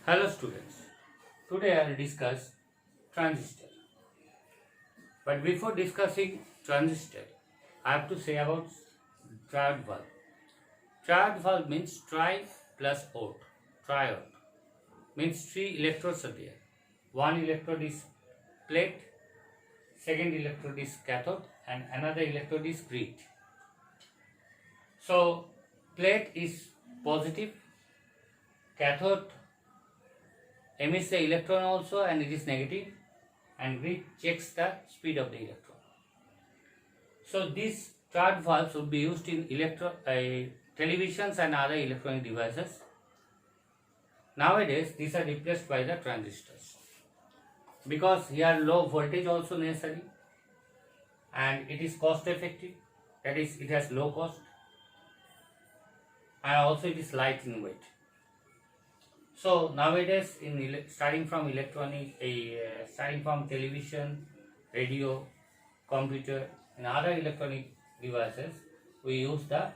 Hello students, today I will discuss transistor. But before discussing transistor, I have to say about triode valve. Triode valve means tri plus ode. Triode means three electrodes are there. One electrode is plate, second electrode is cathode, and another electrode is grid. So plate is positive, cathode emits the electron also and it is negative, and grid checks the speed of the electron. So these triode valves would be used in televisions and other electronic devices. Nowadays these are replaced by the transistors because here low voltage also necessary and it is cost effective, that is it has low cost, and also it is light in weight. So nowadays, starting from starting from television, radio, computer, and other electronic devices, we use the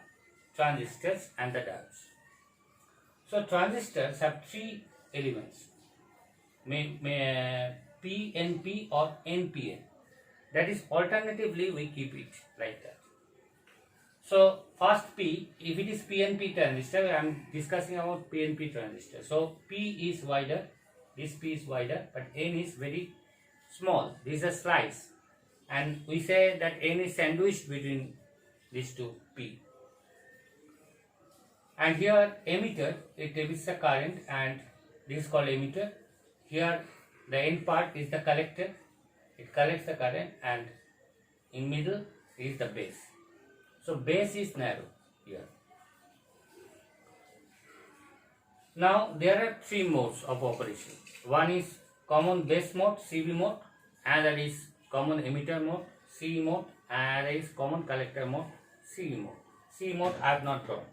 transistors and the diodes. So transistors have three elements, PNP or NPN. That is, alternatively we keep it like that. So first P, if it is PNP transistor, I am discussing about PNP transistor. So P is wider, this P is wider, but N is very small. This is a slice, and we say that N is sandwiched between these two P. And here emitter, it emits the current, and this is called emitter. Here the N part is the collector, it collects the current, and in middle is the base. So base is narrow here. Now there are three modes of operation. One is common base mode, CB mode, another is common emitter mode, CE mode, and another is common collector mode, CE mode. CE mode I have not drawn.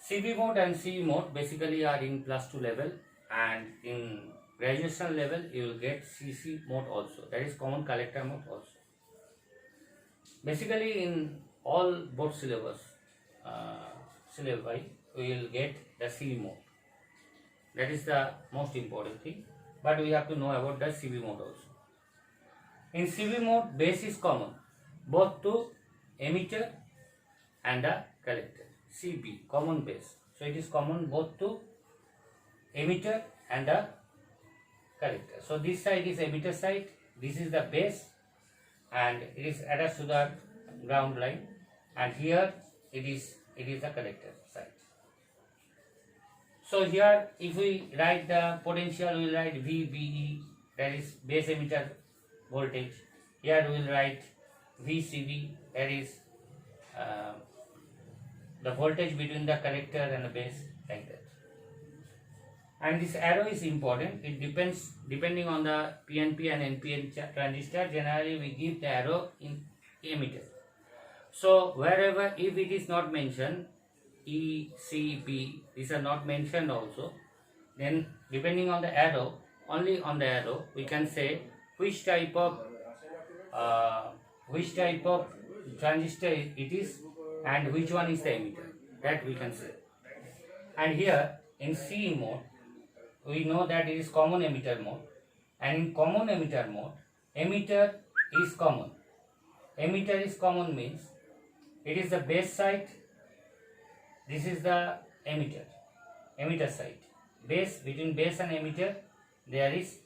CB mode and CE mode basically are in +2 level, and in graduation level you will get CC mode also, that is common collector mode also. Basically in all both syllabi we will get the CB mode. That is the most important thing, but we have to know about the CB mode also. In CB mode, base is common both to emitter and the collector. CB, common base. So it is common both to emitter and the collector. So this side is emitter side, this is the base, and it is attached to the ground line, and here it is the collector side. So here if we write the potential, we will write VBE, that is base emitter voltage. Here we will write VCB, that is the voltage between the collector and the base, like that. And this arrow is important. It depending on the PNP and NPN transistor. Generally we give the arrow in emitter. So wherever if it is not mentioned, E, C, B, these are not mentioned also, then depending on the arrow, only on the arrow we can say which type of transistor it is and which one is the emitter. That we can say. And here in CE mode, we know that it is common emitter mode, and in common emitter mode, emitter is common. Emitter is common means it is the base side, this is the emitter side. Base, between base and emitter there is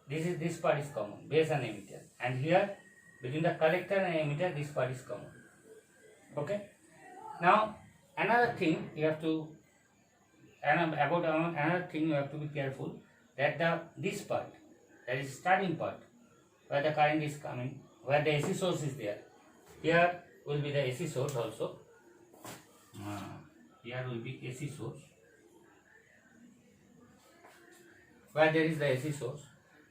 this part is common, base and emitter, and here between the collector and emitter this part is common. Okay. Now another thing you have to be careful, that this part, that is starting part, where the current is coming, where the AC source is there. Here will be the AC source also. Here will be AC source. Where there is the AC source,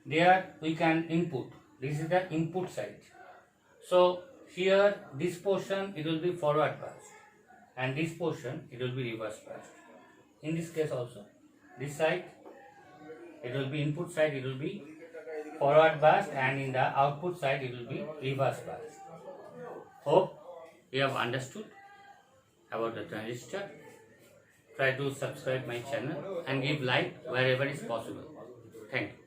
there we can input. This is the input side. So here this portion it will be forward biased, and this portion it will be reverse biased. In this case also, this side it will be input side, it will be forward biased, and in the output side it will be reverse biased. Hope you have understood about the transistor. try to subscribe my channel and give like wherever is possible. Thank you.